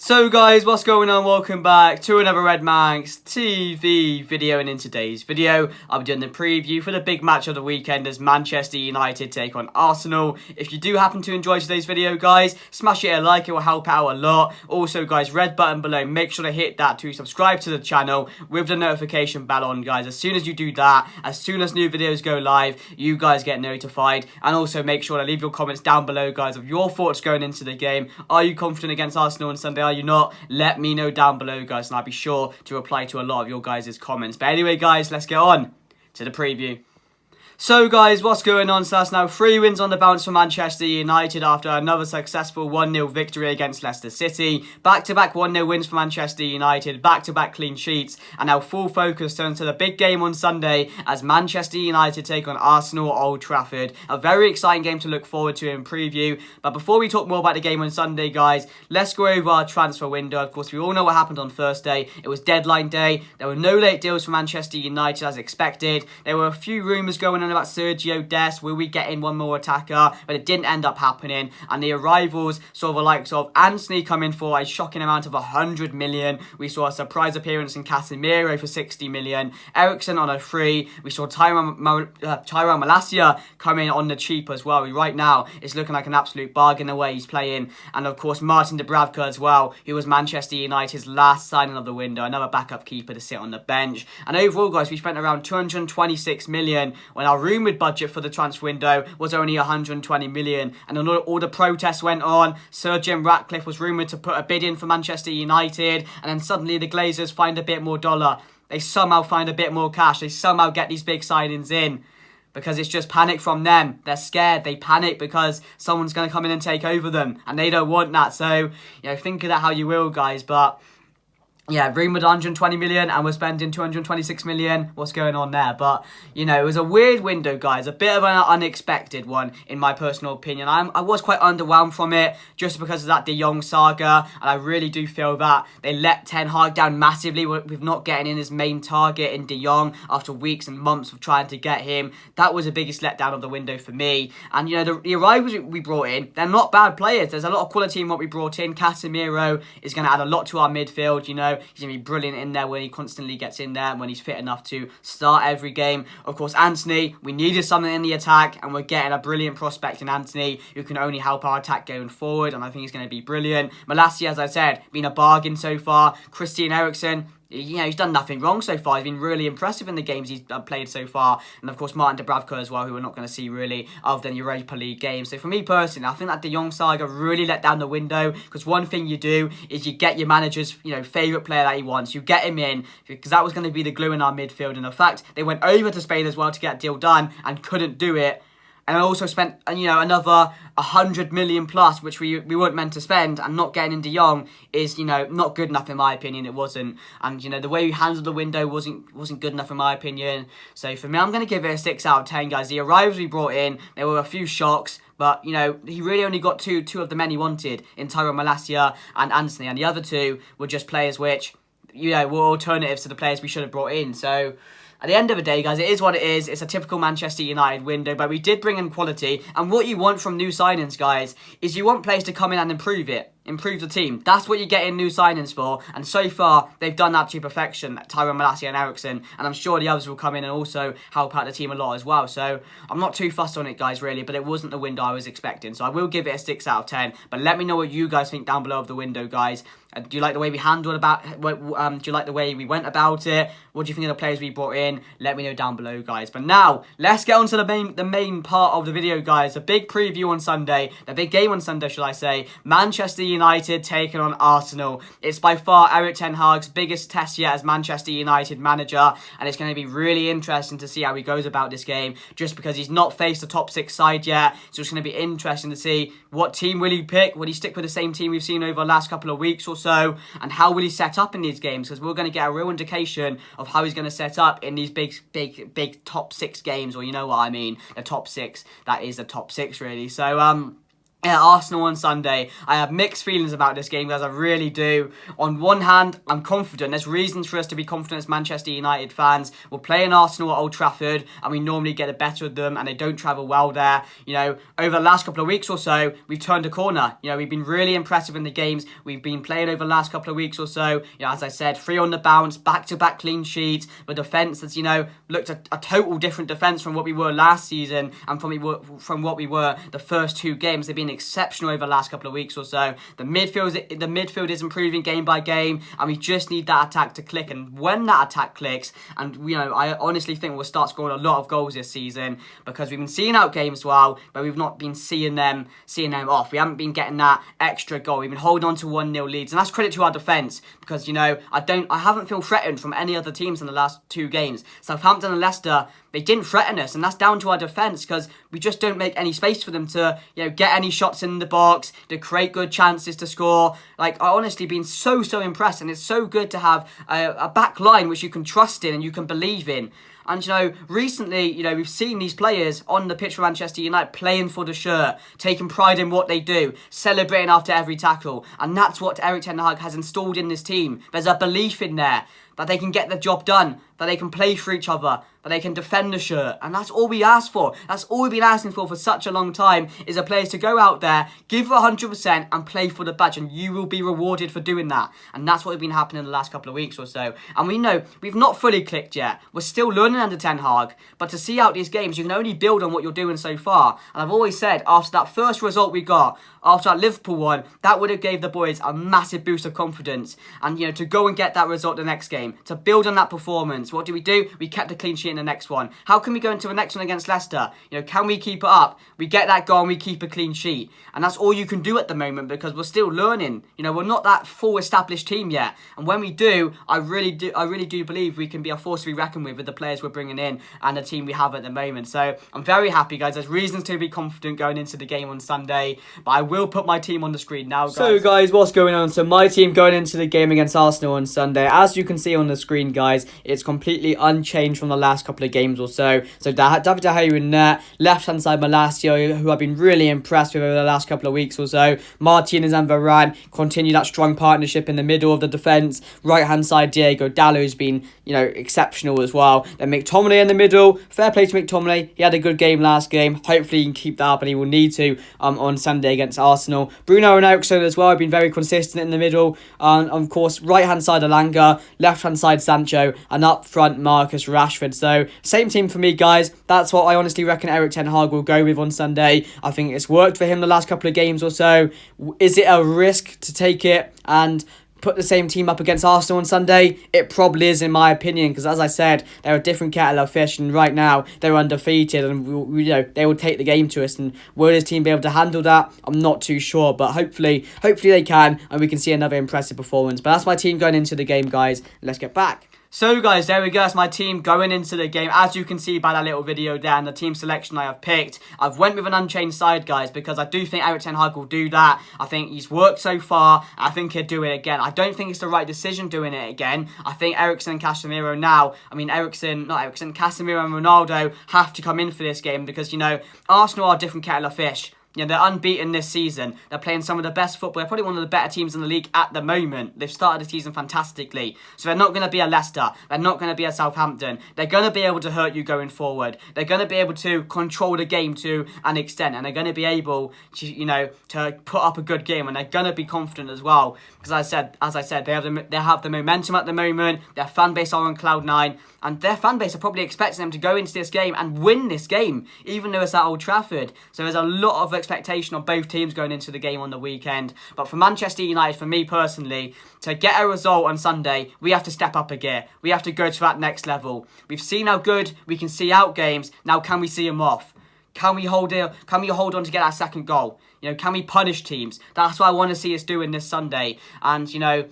So guys, what's going on? Welcome back to another Red Manx TV video, and in today's video, I'll be doing the preview for the big match of the weekend as Manchester United take on Arsenal. If you do happen to enjoy today's video, guys, smash it a like, it will help out a lot. Also, guys, red button below, make sure to hit that to subscribe to the channel with the notification bell on, guys. As soon as you do that, as soon as new videos go live, you guys get notified. And also make sure to leave your comments down below, guys, of your thoughts going into the game. Are you confident against Arsenal on Sunday? Are you not? Let me know down below, guys, and I'll be sure to reply to a lot of your guys' comments. But anyway, guys, let's get on to the preview. So guys, what's going on? So that's now 3 wins on the bounce for Manchester United after another successful 1-0 victory against Leicester City. Back-to-back 1-0 wins for Manchester United, back-to-back clean sheets, and now full focus turns to the big game on Sunday as Manchester United take on Arsenal at Old Trafford. A very exciting game to look forward to in preview. But before we talk more about the game on Sunday, guys, let's go over our transfer window. Of course, we all know what happened on Thursday. It was deadline day. There were no late deals for Manchester United as expected. There were a few rumours going on about Sergio Dest, will we get in one more attacker, but it didn't end up happening, and the arrivals saw the likes of Anthony come in for a shocking amount of 100 million. We saw a surprise appearance in Casemiro for 60 million, Eriksen on a free. We saw Tyrone Malacia come in on the cheap as well. Right now it's looking like an absolute bargain the way he's playing, and of course Martin Dubravka as well, who was Manchester United's last signing of the window, another backup keeper to sit on the bench. And overall, guys, we spent around 226 million when our rumoured budget for the transfer window was only 120 million, and all the protests went on. Sir Jim Ratcliffe was rumoured to put a bid in for Manchester United, and then suddenly the Glazers find a bit more dollar. They somehow find a bit more cash. They somehow get these big signings in because it's just panic from them. They're scared. They panic because someone's going to come in and take over them, and they don't want that. So, think of that how you will, guys, but yeah, rumoured 120 million and we're spending 226 million. What's going on there? But, it was a weird window, guys. A bit of an unexpected one, in my personal opinion. I was quite underwhelmed from it just because of that De Jong saga. And I really do feel that they let Ten Hag down massively with not getting in his main target in De Jong after weeks and months of trying to get him. That was the biggest letdown of the window for me. And, the arrivals we brought in, they're not bad players. There's a lot of quality in what we brought in. Casemiro is going to add a lot to our midfield, He's going to be brilliant in there when he constantly gets in there and when he's fit enough to start every game. Of course, Anthony, we needed something in the attack, and we're getting a brilliant prospect in Anthony who can only help our attack going forward, and I think he's going to be brilliant. Malacia, as I said, been a bargain so far. Christian Eriksen, he's done nothing wrong so far. He's been really impressive in the games he's played so far. And, of course, Martin Dubravka as well, who we're not going to see really other than Europa League games. So, for me personally, I think that De Jong saga really let down the window, because one thing you do is you get your manager's, favourite player that he wants. You get him in, because that was going to be the glue in our midfield. And the fact they went over to Spain as well to get a deal done and couldn't do it, and I also spent, another 100 million plus, which we weren't meant to spend, and not getting in De Jong is, not good enough in my opinion. It wasn't. And, the way we handled the window wasn't good enough in my opinion. So for me, I'm going to give it a 6 out of 10, guys. The arrivals we brought in, there were a few shocks, but, he really only got two of the men he wanted in Tyrone Malacia and Anthony, and the other two were just players which, were alternatives to the players we should have brought in. So at the end of the day, guys, it is what it is. It's a typical Manchester United window, but we did bring in quality. And what you want from new signings, guys, is you want players to come in and improve the team. That's what you get in new signings for. And so far, they've done that to perfection, Tyrone Malacia and Eriksen. And I'm sure the others will come in and also help out the team a lot as well. So I'm not too fussed on it, guys, really. But it wasn't the window I was expecting. So I will give it a 6 out of 10. But let me know what you guys think down below of the window, guys. Do you like the way we handled do you like the way we went about it? What do you think of the players we brought in? Let me know down below, guys. But now, let's get on to the main part of the video, guys. The big preview on Sunday. The big game on Sunday, should I say. Manchester United taking on Arsenal. It's by far Erik Ten Hag's biggest test yet as Manchester United manager. And it's going to be really interesting to see how he goes about this game. Just because he's not faced the top 6 side yet. So it's going to be interesting to see what team will he pick. Will he stick with the same team we've seen over the last couple of weeks or so, and how will he set up in these games, because we're going to get a real indication of how he's going to set up in these big top 6 games, or you know what I mean, the top 6, that is the top 6 really. So Arsenal on Sunday. I have mixed feelings about this game, guys. I really do. On one hand, I'm confident. There's reasons for us to be confident as Manchester United fans. We're playing Arsenal at Old Trafford, and we normally get the better of them, and they don't travel well there. You know, over the last couple of weeks or so, we've turned a corner. You know, we've been really impressive in the games we've been playing over the last couple of weeks or so. You know, as I said, 3 on the bounce, back-to-back clean sheets, the defence that's, you know, looked a total different defence from what we were last season and from what we were the first 2 games. They've been exceptional over the last couple of weeks or so. The midfield is improving game by game, and we just need that attack to click. And when that attack clicks, and you know, I honestly think we'll start scoring a lot of goals this season, because we've been seeing out games well, but we've not been seeing them off. We haven't been getting that extra goal. We've been holding on to 1-0 leads, and that's credit to our defence, because you know, I haven't felt threatened from any other teams in the last 2 games. Southampton and Leicester, they didn't threaten us, and that's down to our defence, because we just don't make any space for them to, you know, get any shots in the box, to create good chances to score. Like, I honestly been so impressed, and it's so good to have a back line which you can trust in and you can believe in. And, you know, recently, you know, we've seen these players on the pitch for Manchester United playing for the shirt, taking pride in what they do, celebrating after every tackle. And that's what ERIK Ten Hag has installed in this team. There's a belief in there that they can get the job done, that they can play for each other, that they can defend the shirt. And that's all we ask for. That's all we've been asking for such a long time, is the players to go out there, give 100% and play for the badge, and you will be rewarded for doing that. And that's what has been happening in the last couple of weeks or so. And we know we've not fully clicked yet. We're still learning under Ten Hag, but to see out these games, you can only build on what you're doing so far. And I've always said, after that first result we got, after that Liverpool one, that would have gave the boys a massive boost of confidence. And, you know, to go and get that result the next game, to build on that performance, what do? We kept a clean sheet in the next one. How can we go into the next one against Leicester? You know, can we keep it up? We get that goal and we keep a clean sheet. And that's all you can do at the moment, because we're still learning. You know, we're not that full established team yet. And when we do, I really do believe we can be a force to be reckoned with the players we're bringing in and the team we have at the moment. So I'm very happy, guys. There's reasons to be confident going into the game on Sunday, but I will put my team on the screen now, guys. So, guys, what's going on? So my team going into the game against Arsenal on Sunday, as you can see on the screen, guys, it's completely unchanged from the last couple of games or so. So David De Gea in net, left hand side Malacio, who I've been really impressed with over the last couple of weeks or so. Martinez and Varane continue that strong partnership in the middle of the defence. Right hand side Diego Dallo's been, you know, exceptional as well. Then McTominay in the middle. Fair play to McTominay. He had a good game last game. Hopefully he can keep that up, and he will need to on Sunday against Arsenal. Bruno and Eriksson as well have been very consistent in the middle. Of course, right hand side Alanga, left hand side Sancho, and up front Marcus Rashford. So same team for me, guys. That's what I honestly reckon ERIK Ten Hag will go with on Sunday. I think it's worked for him the last couple of games or so. Is it a risk to take it and put the same team up against Arsenal on Sunday? It probably is, in my opinion, because as I said, they're a different kettle of fish, and right now they're undefeated, and you know, they will take the game to us. And will his team be able to handle that? I'm not too sure, but hopefully they can, and we can see another impressive performance. But that's my team going into the game, guys. Let's get back. So, guys, there we go. That's my team going into the game. As you can see by that little video there and the team selection I have picked, I've went with an unchanged side, guys, because I do think ERIK Ten Hag will do that. I think he's worked so far. I think he'll do it again. I don't think it's the right decision doing it again. I think Eriksen and Casemiro now, Casemiro and Ronaldo have to come in for this game, because, you know, Arsenal are a different kettle of fish. You know, they're unbeaten this season. They're playing some of the best football. They're probably one of the better teams in the league at the moment. They've started the season fantastically. So they're not going to be a Leicester. They're not going to be a Southampton. They're going to be able to hurt you going forward. They're going to be able to control the game to an extent. And they're going to be able to, you know, to put up a good game. And they're going to be confident as well. Because as I said, they have the momentum at the moment. Their fan base are on cloud 9. And their fan base are probably expecting them to go into this game and win this game, even though it's at Old Trafford. So there's a lot of expectation on both teams going into the game on the weekend. But for Manchester United, for me personally, to get a result on Sunday, we have to step up a gear. We have to go to that next level. We've seen how good we can see out games. Now, can we see them off? Can we hold on to get our second goal? You know, can we punish teams? That's what I want to see us doing this Sunday. And, you know,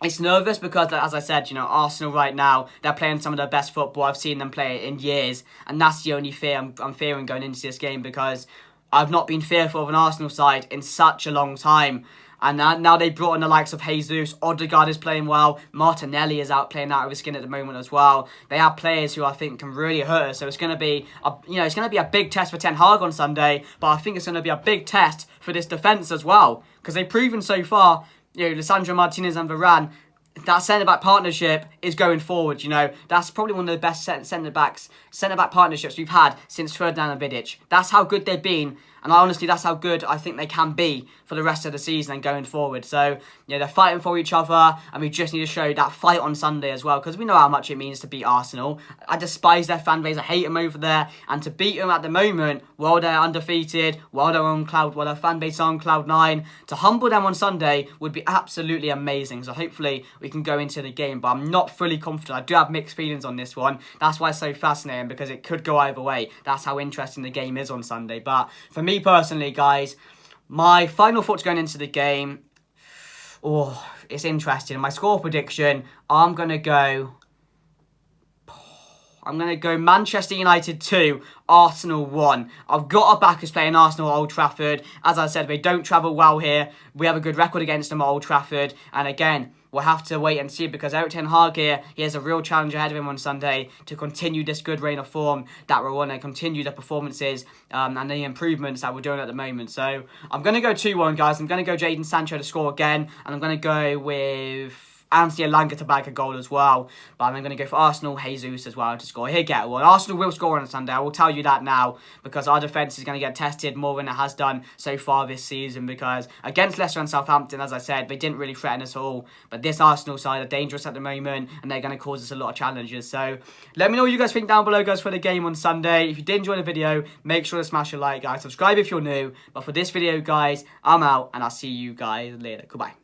it's nervous because, as I said, you know, Arsenal right now, they're playing some of their best football. I've seen them play in years, and that's the only fear I'm fearing going into this game, because I've not been fearful of an Arsenal side in such a long time. And now they brought in the likes of Jesus. Odegaard is playing well. Martinelli is out playing out of his skin at the moment as well. They have players who I think can really hurt us. So it's going to be a big test for Ten Hag on Sunday. But I think it's going to be a big test for this defence as well, because they've proven so far, Lisandro Martinez and Varane, that centre-back partnership is going forward. That's probably one of the best centre-back partnerships we've had since Ferdinand and Vidic. That's how good they've been, and honestly, that's how good I think they can be for the rest of the season and going forward. So, they're fighting for each other, and we just need to show that fight on Sunday as well, because we know how much it means to beat Arsenal. I despise their fan base. I hate them over there, and to beat them at the moment, while they're undefeated, while their fan base is on cloud 9, to humble them on Sunday would be absolutely amazing. So hopefully we can go into the game, but I'm not fully confident. I do have mixed feelings on this one. That's why it's so fascinating, because it could go either way. That's how interesting the game is on Sunday. But for me personally, guys, my final thoughts going into the game, it's interesting. My score prediction, I'm going to go Manchester United 2, Arsenal 1. I've got our backers playing Arsenal at Old Trafford. As I said, they don't travel well here. We have a good record against them at Old Trafford. And again, we'll have to wait and see, because ERIK Ten Hag here, he has a real challenge ahead of him on Sunday to continue this good reign of form that we're on and continue the performances and the improvements that we're doing at the moment. So I'm going to go 2-1, guys. I'm going to go Jadon Sancho to score again, and I'm going to go with Anthony Elanga to bag a goal as well. But I'm going to go for Arsenal, Jesus as well to score. He'll get one. Arsenal will score on Sunday. I will tell you that now, because our defence is going to get tested more than it has done so far this season, because against Leicester and Southampton, as I said, they didn't really threaten us all. But this Arsenal side are dangerous at the moment, and they're going to cause us a lot of challenges. So let me know what you guys think down below, guys, for the game on Sunday. If you did enjoy the video, make sure to smash a like, guys. Subscribe if you're new. But for this video, guys, I'm out, and I'll see you guys later. Goodbye.